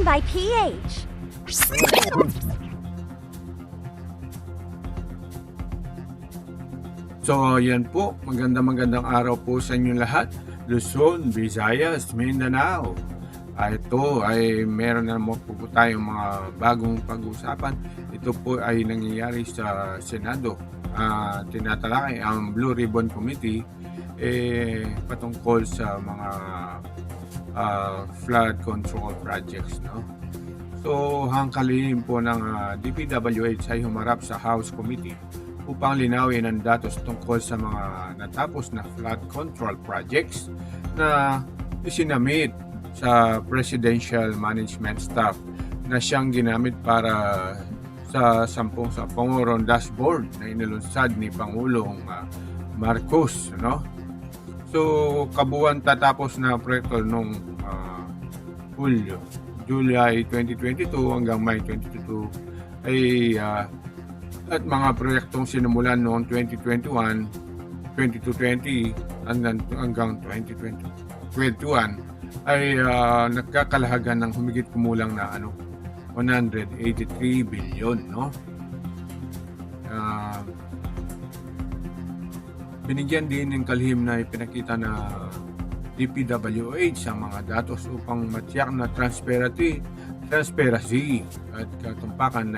reactionBY PH. So, yan po. Magandang araw po sa inyong lahat. Luzon, Visayas, Mindanao. Ito ay meron na naman po tayong mga bagong pag-uusapan. Ito po ay nangyayari sa Senado. Tinatalakay ang Blue Ribbon Committee patungkol sa mga flood control projects. No? So, hangkalihim po ng DPWH ay humarap sa House Committee upang linawin ang datos tungkol sa mga natapos na flood control projects na isinamit sa Presidential Management Staff na siyang ginamit para sa 10 sa pangurong dashboard na inilunsad ni Pangulong Marcos. No? So, kabuuan tatapos na proyekto noong July 2022 hanggang May 2022 ay at mga proyektong sinimulan noong 2021, 2020 hanggang 2021 ay nagkakalahagan ng humigit kumulang na 183 billion, no? Binigyan din ng kalihim na ipinakita na DPWH ang mga datos upang matiyak na transparency at katumpakan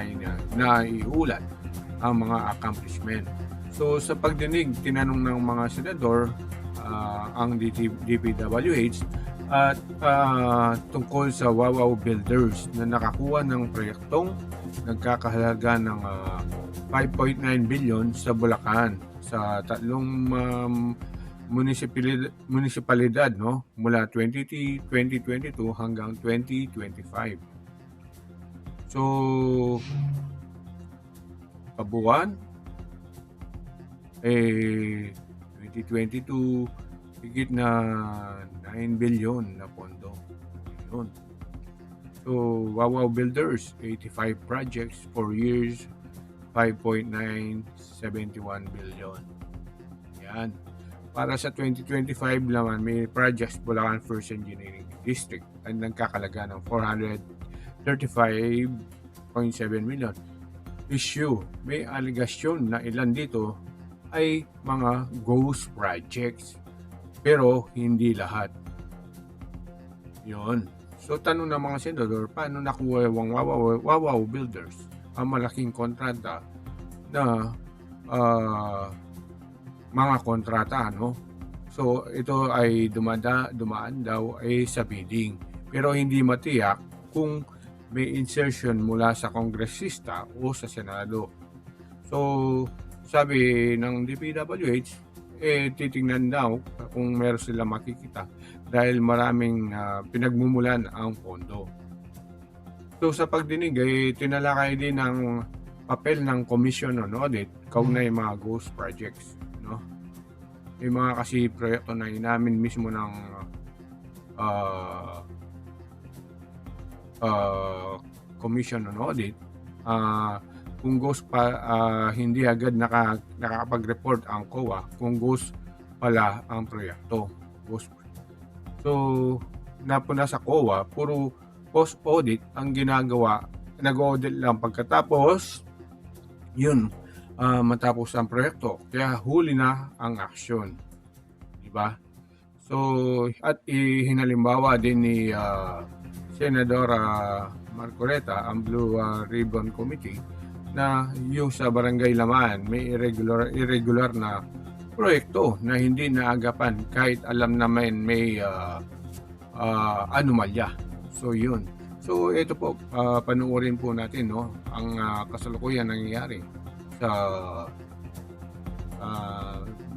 na iulat ang mga accomplishment. So sa pagdinig, tinanong ng mga senador ang DPWH at tungkol sa Wowow builders na nakakuha ng proyektong nagkakahalaga ng 5.9 billion sa Bulacan sa tatlong munisipalidad, no, mula 2022 hanggang 2025. So kabuuan 2022 higit na 9 billion na pondo. Yun. So Wowow Builders 85 projects, 4 years, 5.971 billion. Yan. Para sa 2025 naman, may projects Bulacan First Engineering District ay nagkakalaga ng 435.7 million. Issue, may aligasyon na ilan dito ay mga ghost projects, pero hindi lahat. Yon. So tanong ng mga senador, paano nakuha yung Wowow Builders ang malaking kontrata na mga kontrata, no? So ito ay dumaan daw ay sa bidding, pero hindi matiyak kung may insertion mula sa kongresista o sa Senado. So, sabi ng DPWH, titingnan daw kung meron sila makikita dahil maraming pinagmumulan ang pondo. So, sa pagdinig, tinalakay din ang papel ng Commission on Audit kaugnay mga ghost projects. No? May mga kasi proyekto na inamin mismo ng Commission on Audit, kung ghost hindi agad nakakapag-report ang COA kung ghost pala ang proyekto. So, napuna sa COA, puro post-audit ang ginagawa. Nag-audit lang pagkatapos, yun, matapos ang proyekto. Kaya huli na ang aksyon. Diba? So, at hinalimbawa din ni Senador Kontrata ang Blue Ribbon Committee na yung sa Barangay Laman may irregular na proyekto na hindi naagapan kahit alam naman may anomalya. So yun. So ito po, panuorin po natin, no, ang kasalukuyan nangyayari sa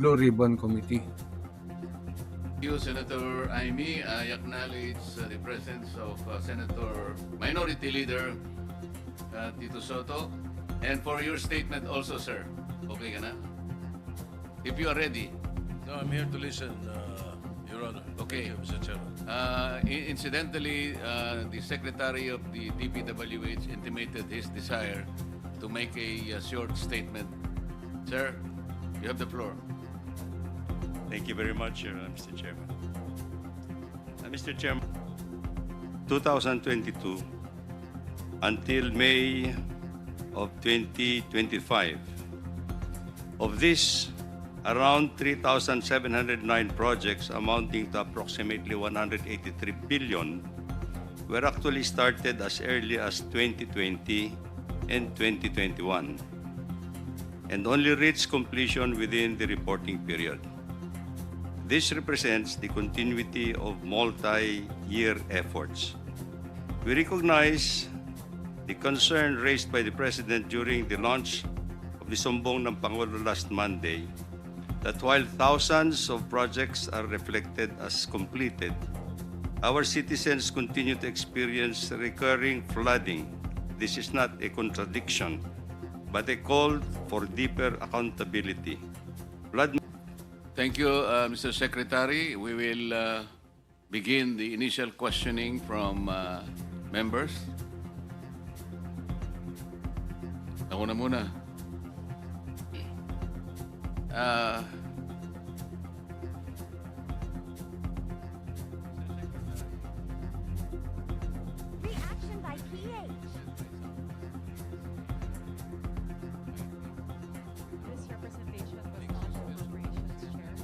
Blue Ribbon Committee. Thank you, Senator Amy. I acknowledge the presence of Senator Minority Leader Tito Soto. And for your statement also, sir. Okay ka na? If you are ready. No, I'm here to listen, Your Honor. Okay. Thank you, Mr. Chairman. Incidentally, the Secretary of the DPWH intimated his desire to make a short statement. Sir, you have the floor. Thank you very much, Mr. Chairman. Mr. Chairman, 2022 until May of 2025. Of this, around 3,709 projects amounting to approximately 183 billion were actually started as early as 2020 and 2021 and only reached completion within the reporting period. This represents the continuity of multi-year efforts. We recognize the concern raised by the President during the launch of the Sumbong ng Pangulo last Monday that while thousands of projects are reflected as completed, our citizens continue to experience recurring flooding. This is not a contradiction, but a call for deeper accountability. Flood. Thank you, Mr. Secretary. We will begin the initial questioning from members. Ako na muna. ReactionBY PH. This representation was not the appropriations chair.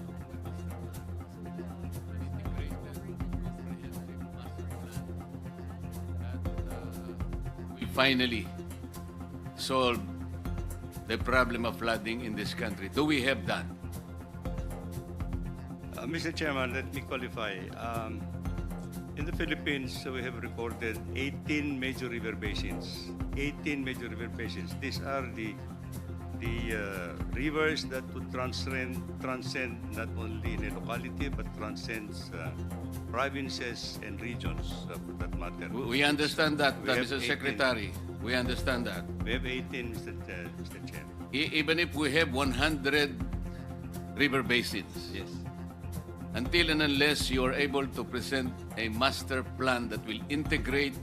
We finally solved the problem of flooding in this country. Do we have that? Mr. Chairman, let me qualify. In the Philippines, we have recorded 18 major river basins. 18 major river basins. These are the rivers that would transcend not only in a locality but transcends provinces and regions for that matter. We understand that, We have Mr. 18. Secretary. We understand that. We have 18, Mr. Chair. Even if we have 100 river basins, Yes. until and unless you are able to present a master plan that will integrate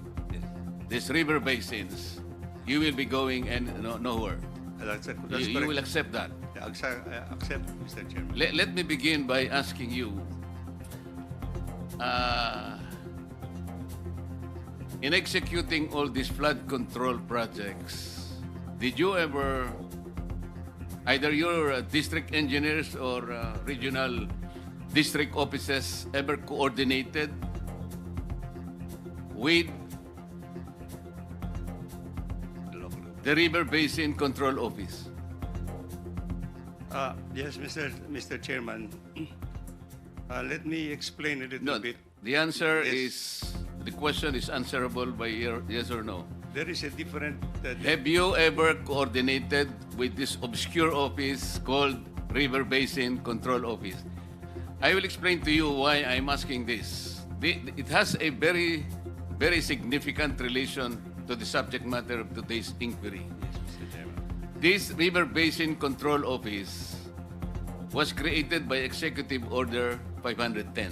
these river basins, you will be going nowhere. That's You correct. will accept that. Accept, Mr. Chairman. Let me begin by asking you, in executing all these flood control projects, did you ever, either your district engineers or regional district offices ever coordinated with the River Basin Control Office? Yes, Mr. Chairman. Let me explain a little No, bit. the answer Yes. is, the question is answerable by yes or no. There is a different. Have you ever coordinated with this obscure office called River Basin Control Office? I will explain to you why I'm asking this. It has a very, very significant relation to the subject matter of today's inquiry. Mr. Chairman. This River Basin Control Office was created by Executive Order 510.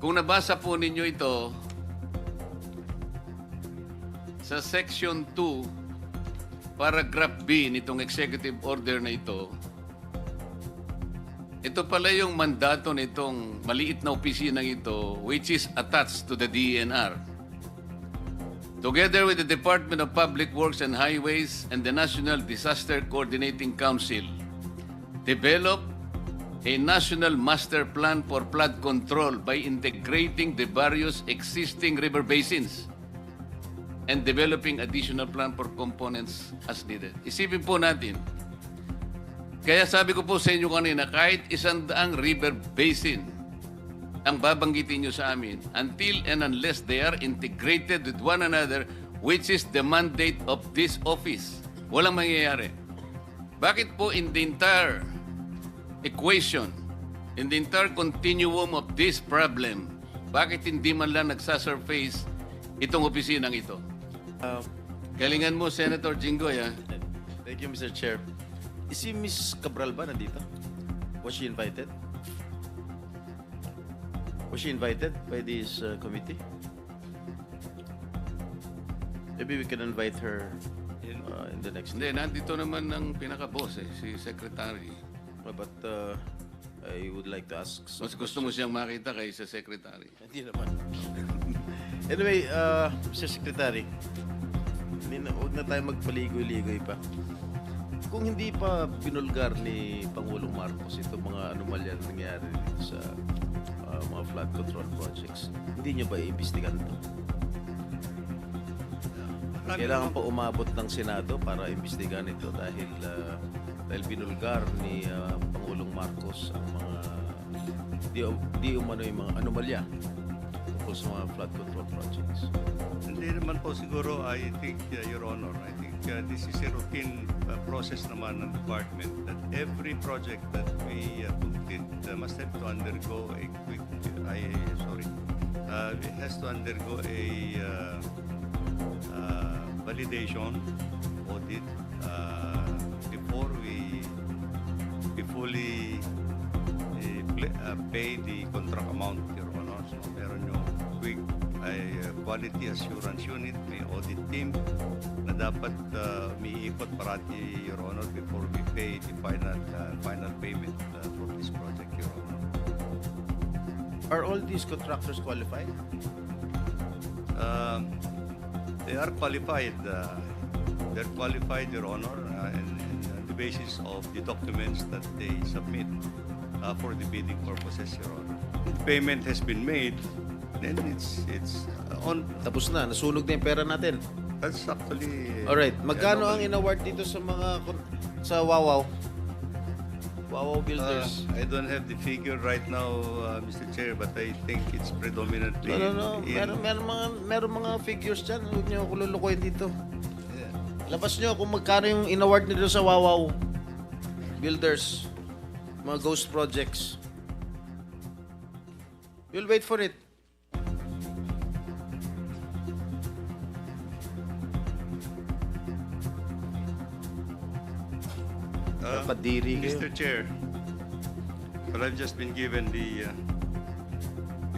Kung nabasa po ninyo ito, sa Section 2, Paragraph B nitong Executive Order na ito pala yung mandato nitong maliit na opisinang ito which is attached to the DENR. Together with the Department of Public Works and Highways and the National Disaster Coordinating Council, develop a national master plan for flood control by integrating the various existing river basins and developing additional plan for components as needed. Isipin po natin, kaya sabi ko po sa inyo kanina, kahit 100 river basin ang babanggitin nyo sa amin, until and unless they are integrated with one another, which is the mandate of this office, walang mangyayari. Bakit po in the entire equation, in the entire continuum of this problem, bakit hindi man lang nagsasurface itong opisinang ito? Galingan mo, Senator Jinggoy, ha? Thank you, Mr. Chair. Is si Miss Cabral ba nandito? Was she invited? Was she invited by this committee? Maybe we can invite her in the next Hindi, nandito naman ang pinaka-boss, si Secretary. But I would like to ask some Mas gusto mo siyang makita kaysa Secretary. Hindi naman. Anyway, Mr. Secretary, huwag na tayo magpaligoy-ligoy pa. Kung hindi pa binulgar ni Pangulong Marcos itong mga anomalya na nangyari dito sa mga flood control projects, hindi niyo ba iimbestigan ito? Kailangan pa umabot ng Senado para imbestigan ito dahil binulgar ni Pangulong Marcos ang mga di umano yung mga anomalya tungkol sa mga flood control projects. Hindi naman po siguro, I think, Your Honor, I think this is a routine process naman ng department that every project that we complete must have to undergo a quick, it has to undergo a validation audit before we fully pay the contract amount, Your Honor. So meron yung quick quality assurance unit, may audit team na dapat umiikot parati, Your Honor, before we pay the final payment for this project, Your Honor. Are all these contractors qualified? They are qualified. They're qualified, Your Honor, and on the basis of the documents that they submit for the bidding purposes, Your Honor. Payment has been made, then it's on. Tapos na, nasunog na yung pera natin. That's actually. Alright, magkano ang in-award dito sa mga sa Wowow? Wowow Builders. I don't have the figure right now, Mr. Chair, but I think it's predominantly. No. Meron mga figures dyan. Huwag niyo ako lulukoyin dito. Labas niyo kung magkano yung in-award nito sa Wowow Builders. Mga ghost projects. We'll wait for it. Kadiri kayo. Mr. Chair, but I've just been given the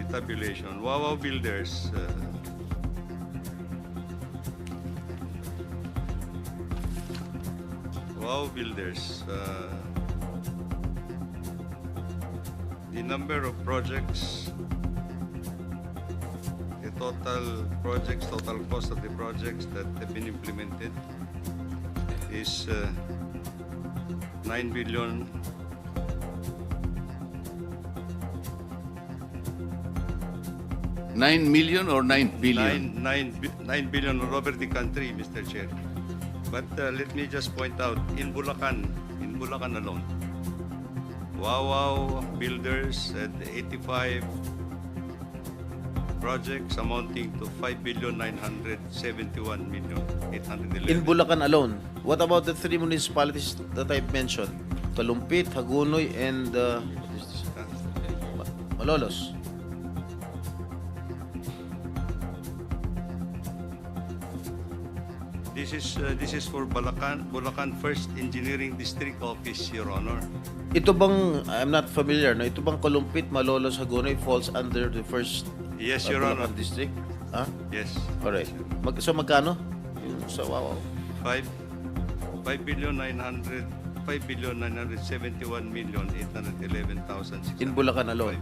tabulation. Wowow Builders, the number of projects, the total cost of the projects that have been implemented is 9 billion. 9 million or 9 billion? 9 billion all over the country, Mr. Chair. But let me just point out, in Bulacan alone, Wowow Builders had 85 projects amounting to 5,971,811,000. In Bulacan alone, what about the three municipalities that I've mentioned? Kalumpit, Hagonoy, and what is this? Malolos. This is for Bulacan First Engineering District Office, Your Honor. Ito bang, I'm not familiar, no? Ito bang Kalumpit, Malolos, Hagonoy falls under the first Yes, Your Honor. Bulacan district? Huh? Yes. Alright. So magkano? Yung sa Wowow. 5,971,811,605. In Bulacan alone.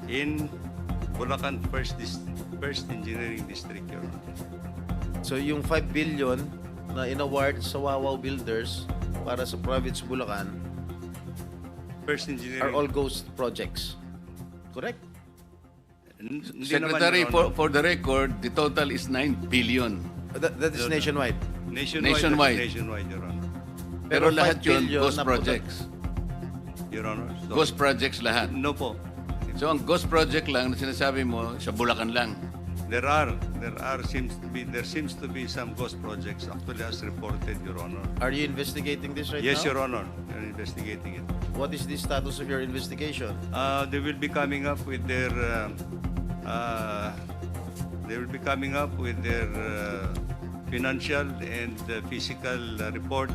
In Bulacan First Engineering District, Your Honor. So yung 5 billion na in-award sa Wowow Builders para sa province Bulacan First Engineering. are all ghost projects. Correct? Hindi Secretary, naman, Your Honor. for the record, the total is 9 billion. That is nationwide. Nationwide. Nationwide, Your Honor. Pero Pero lahat 5 yun, billion ghost na projects. Your Honor. So, Ghost projects lahat. No po. So ang ghost project lang na sinasabi mo, sa Bulacan lang. There seems to be some ghost projects actually as reported, Your Honor. Are you investigating this right Yes, now? Your Honor. We're investigating it. What is the status of your investigation? They will be coming up with their financial and physical report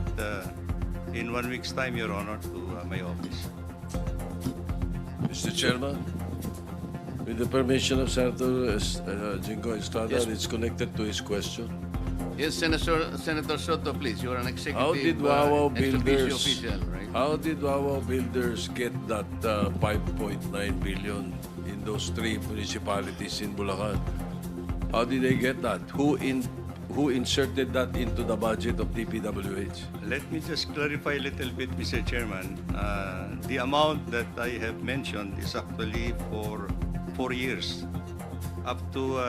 in 1 week's time, Your Honor, to my office. Mr. Chairman, with the permission of Senator Jingo Estrada, Yes. it's connected to his question. Yes, Senator Soto, please. You are an executive How did Wowow ex officio Builders? official, right? How did Wowow Builders get that 5.9 billion in those three municipalities in Bulacan? How did they get that? Who inserted that into the budget of DPWH? Let me just clarify a little bit, Mr. Chairman. The amount that I have mentioned is actually for 4 years, up to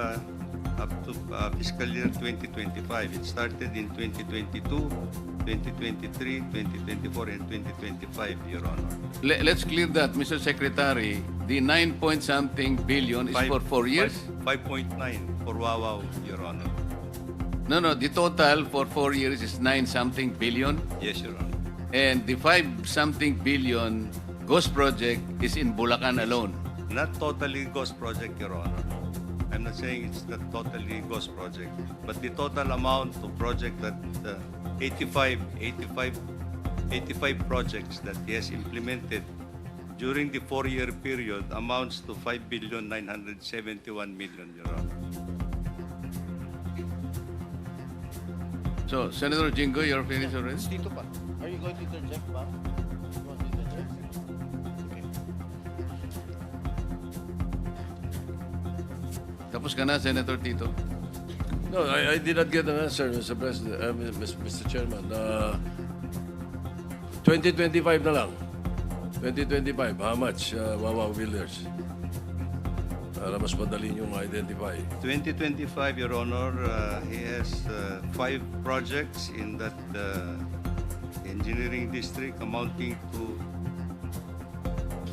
fiscal year 2025. It started in 2022, 2023, 2024, and 2025, Your Honor. Let's clear that, Mr. Secretary. The 9-point-something billion is for 4 years? 5.9 for Wowow, Your Honor. No, the total for 4 years is 9-something billion. Yes, Your Honor. And the 5-something billion ghost project is in Bulacan alone. Not totally ghost project, Your Honor. I'm not saying it's not totally ghost project, but the total amount of project that 85 projects that he has implemented during the 4-year period amounts to 5,971,000,000, Your Honor. So, Senator Jingo, you're finished already? Dito pa. Are you going to interject ba? You want to interject? Okay. Tapos ka na, Senator Tito. No, I did not get an answer, Mr. President, Mr. Chairman. 2025 na lang. 2025, how much, Wowow Builders? Para mas madali nyo ma-identify. 2025, Your Honor, he has 5 projects in that engineering district amounting to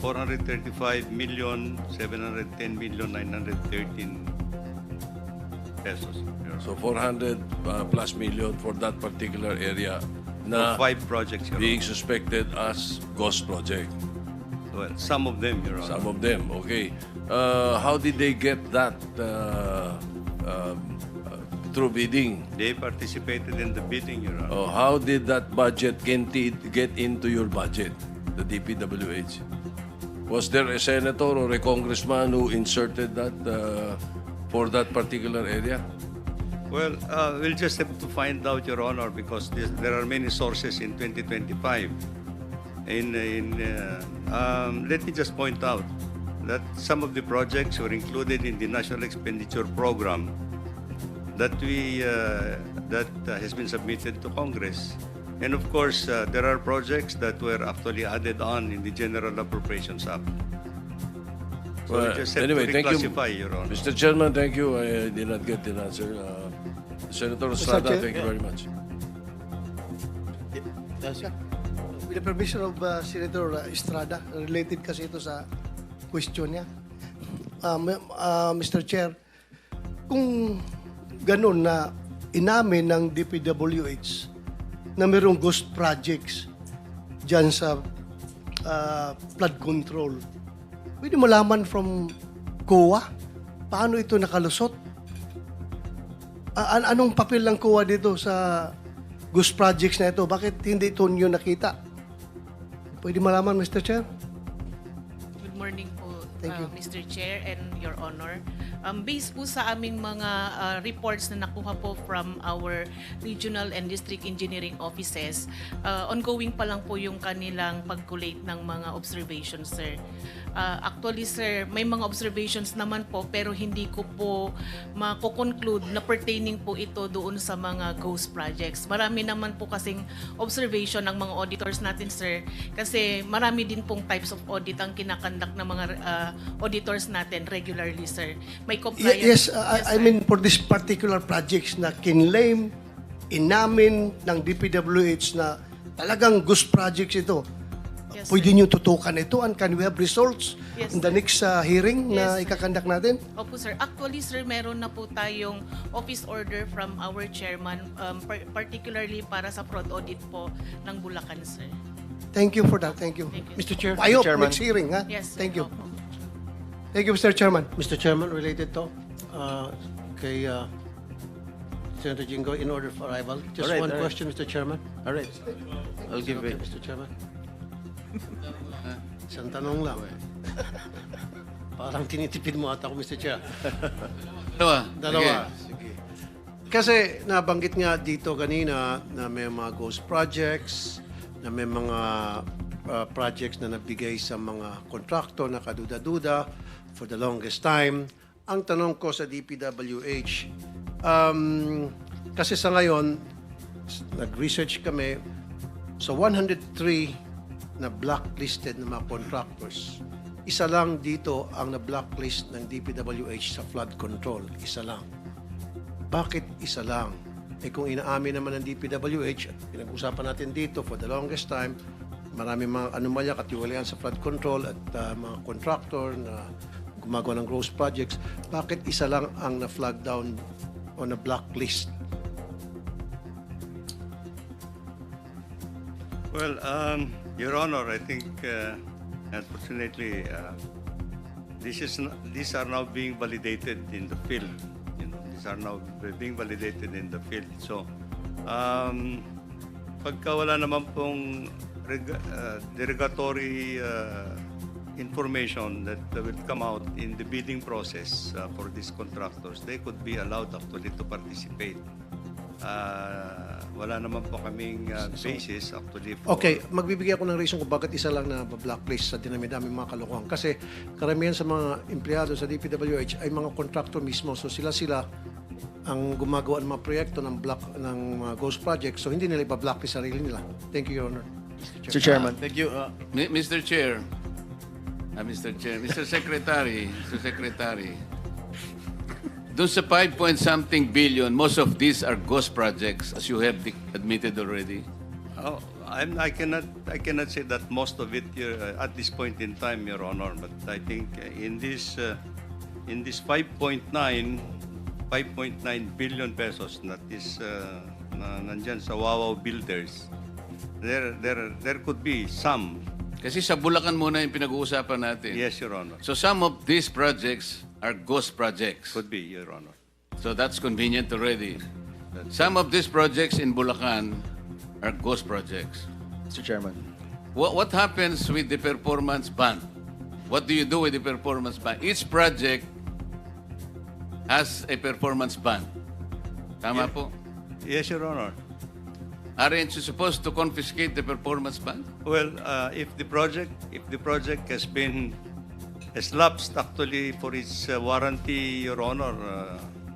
435,710,913 pesos. Your Honor. So 400 plus million for that particular area na For 5 projects, Your being Honor. suspected as ghost project. Well, some of them, Your Honor. Some of them, okay. How did they get that through bidding? They participated in the bidding, Your Honor. Oh, how did that budget get into your budget, the DPWH? Was there a senator or a congressman who inserted that for that particular area? Well, we'll just have to find out, Your Honor, because there are many sources in 2025. Let me just point out that some of the projects were included in the National Expenditure Program that has been submitted to Congress. And of course, there are projects that were actually added on in the General Appropriations Act. So we just have Anyway, to thank you, reclassify, Your Honor. Mr. Chairman. Thank you. I did not get an answer. Senator Estrada, Chair, thank you very much. With the permission of Senator Estrada, related kasi ito sa question niya. Mr. Chair, kung ganun na inamin ng DPWH na mayroong ghost projects dyan sa flood control, pwede malaman from COA paano ito nakalusot? Anong papel ng COA dito sa ghost projects na ito? Bakit hindi ito nyo nakita? Pwede malaman, Mr. Chair? Good morning po, Thank you. Mr. Chair and Your Honor. Based po sa aming mga reports na nakuha po from our regional and district engineering offices, ongoing pa lang po yung kanilang pag-collate ng mga observations, sir. Actually, sir, may mga observations naman po pero hindi ko po mako-conclude na pertaining po ito doon sa mga ghost projects. Marami naman po kasing observation ng mga auditors natin, sir, kasi marami din pong types of audit ang kinakandak ng mga auditors natin regularly, sir. May compliance. Yes, I mean for this particular projects na kinlaim, inamin ng DPWH na talagang ghost projects ito. Yes, Pwede sir. nyo tutukan ito and can we have results Yes, in the sir. next hearing na Yes, sir. ikakandak natin? Opo, sir. Actually, sir, meron na po tayong office order from our chairman, particularly para sa fraud audit po ng Bulacan, sir. Thank you for that. Thank you. Thank you. Mr. Chair, Mr. I hope Chairman. next hearing, ha? Yes, sir. Thank you. Opo. Thank you, Mr. Chairman. Mr. Chairman, related to kay Senator Jingo, in order for arrival. Just All right, one all right. question, Mr. Chairman. All right. I'll give Okay, it. Mr. Chairman. Isang tanong lang. Parang tinitipid mo ata ako, Mr. Chair. Dalawa. Sige. Kasi nabanggit nga dito kanina na may mga ghost projects, na may mga projects na nabigay sa mga kontraktor na kaduda-duda for the longest time. ang tanong ko sa DPWH, kasi sa ngayon, nag-research kami, sa 103 na blacklisted na mga contractors, isa lang dito ang na-blacklist ng DPWH sa flood control. Isa lang. Bakit isa lang? Kung inaamin naman ng DPWH, at pinag-usapan natin dito for the longest time, marami mga anomalya, katiwalian sa flood control at mga contractor na gumagawa ng gross projects, bakit isa lang ang na-flag down o na-blacklist? Well, Your Honor, I think, unfortunately, these are now being validated in the field. These are now being validated in the field. So, pagka wala naman pong derogatory information that will come out in the bidding process for these contractors, they could be allowed actually to participate. Wala naman po kaming basis actually for... Okay, magbibigay ako ng reason kung bakit isa lang na blacklist sa dinami-dami mga kalokohan. Kasi karamihan sa mga empleyado sa DPWH ay mga contractor mismo. So sila ang gumagawa ng mga proyekto ng mga ghost projects. So hindi nila ipa-blacklist sarili nila. Thank you, Your Honor. Mr. Chairman. Thank you. Mr. Chair, Mr. Secretary, doon sa 5-point-something billion, most of these are ghost projects, as you have admitted already. Oh, I cannot say that most of it at this point in time, Your Honor. But I think in this 5.9 billion pesos that is nandyan sa Wowow Builders, there could be some. Kasi sa Bulacan muna yung pinag-uusapan natin. Yes, Your Honor. So some of these projects are ghost projects. Could be, Your Honor. So that's convenient already. Some of these projects in Bulacan are ghost projects. Mr. Chairman. What happens with the performance bond? What do you do with the performance bond? Each project has a performance bond. Tama po? Yes, Your Honor. Aren't you supposed to confiscate the performance bond? Well, if the project has been lapsed actually for its warranty, Your Honor.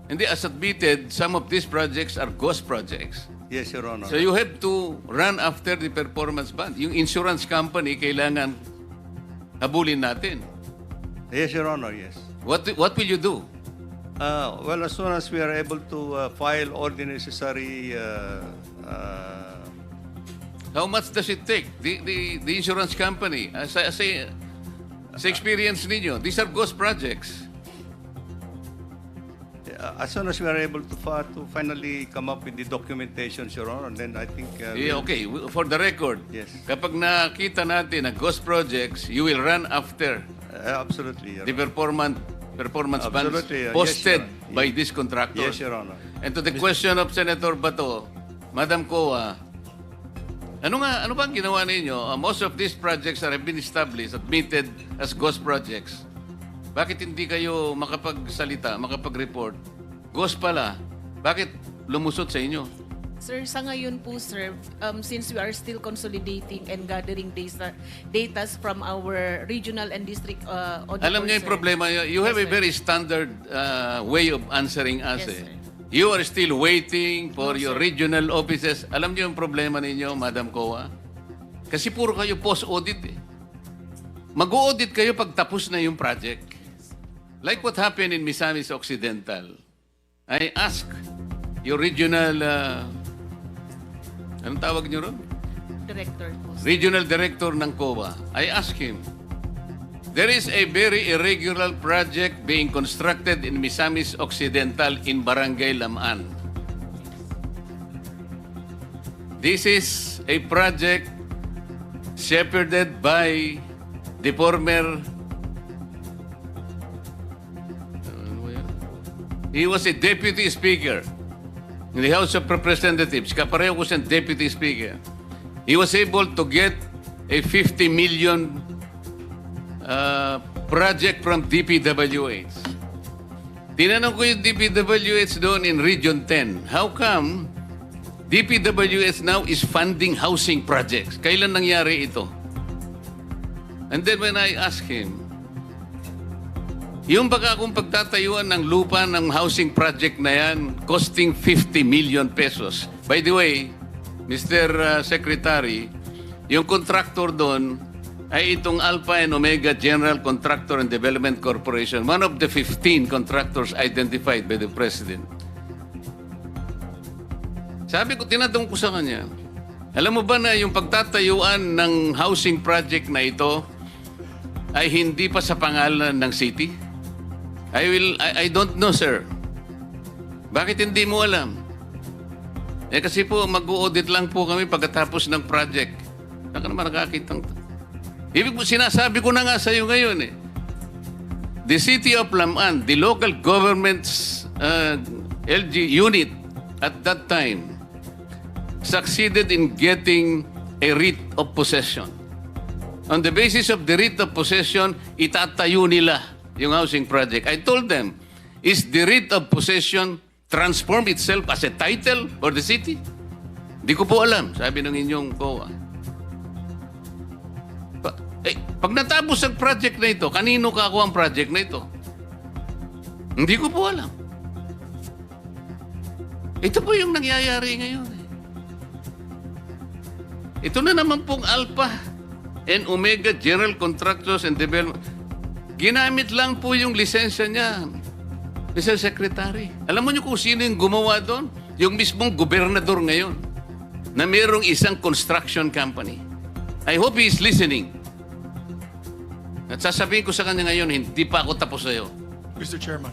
Hindi, as admitted, some of these projects are ghost projects. Yes, Your Honor. So you have to run after the performance bond. Yung insurance company, kailangan habulin natin. Yes, Your Honor, yes. What will you do? Well, as soon as we are able to file all the necessary... How much does it take? The insurance company, sa experience ninyo, these are ghost projects. as soon as we are able to finally come up with the documentation, Your Honor, then I think... Okay, for the record, Yes. kapag nakita natin na ghost projects, you will run after absolutely, Your the Honor. performance bonds Absolutely, yes, posted Your Honor. by these contractors. Yes, Your Honor. And to the question of Senator Bato, Madam COA, ano ba ang ginawa ninyo? Most of these projects have been established, admitted as ghost projects. Bakit hindi kayo makapagsalita, makapag-report? Ghost pala. Bakit lumusot sa inyo? Sir, sa ngayon po, sir, since we are still consolidating and gathering data from our regional and district auditors, Alam niyo yung sir. problema. You have Yes, a sir. very standard way of answering us. Yes, eh. sir. You are still waiting for No, your sir. regional offices. Alam niyo yung problema ninyo, Madam COA? Kasi puro kayo post-audit eh. Mag-audit kayo pag tapos na yung project. Like what happened in Misamis Occidental. I asked your regional... anong tawag niyo ron? Director po, sir. Regional Director ng COA. I asked him, there is a very irregular project being constructed in Misamis Occidental in Barangay Lamaan. This is a project shepherded by the former... He was a deputy speaker in the House of Representatives. Kapareho ko siyang deputy speaker. He was able to get a 50 million project from DPWH. Tinanong ko yung DPWH doon in Region 10. How come DPWH now is funding housing projects? Kailan nangyari ito? And then when I asked him, Yung baka kung pagtatayuan ng lupa ng housing project na yan, costing 50 million pesos. By the way, Mr. Secretary, yung contractor doon ay itong Alpha and Omega General Contractor and Development Corporation, one of the 15 contractors identified by the President. Sabi ko, tinatanong ko sa kanya, alam mo ba na yung pagtatayuan ng housing project na ito ay hindi pa sa pangalan ng city? I don't know, sir. Bakit hindi mo alam? Kasi po, mag-audit lang po kami pagkatapos ng project. Saan ka naman nakakitang... Ibig po, sinasabi ko na nga sa iyo ngayon eh. The City of Laman, the local government's LG unit at that time succeeded in getting a writ of possession. On the basis of the writ of possession, itatayo nila yung housing project. I told them, is the writ of possession transform itself as a title for the city? Hindi ko po alam, sabi ng inyong COA. Pag natapos ang project na ito, kanino kakuha ang project na ito? Hindi ko po alam. Ito po yung nangyayari ngayon. Ito na naman pong Alpha and Omega General Contractors and Development. Ginamit lang po yung lisensya niya, Mr. Secretary. Alam mo niyo kung sino yung gumawa doon? Yung mismong gobernador ngayon na mayroong isang construction company. I hope he is listening. At sasabihin ko sa kanya ngayon, hindi pa ako tapos sa'yo. Mr. Chairman.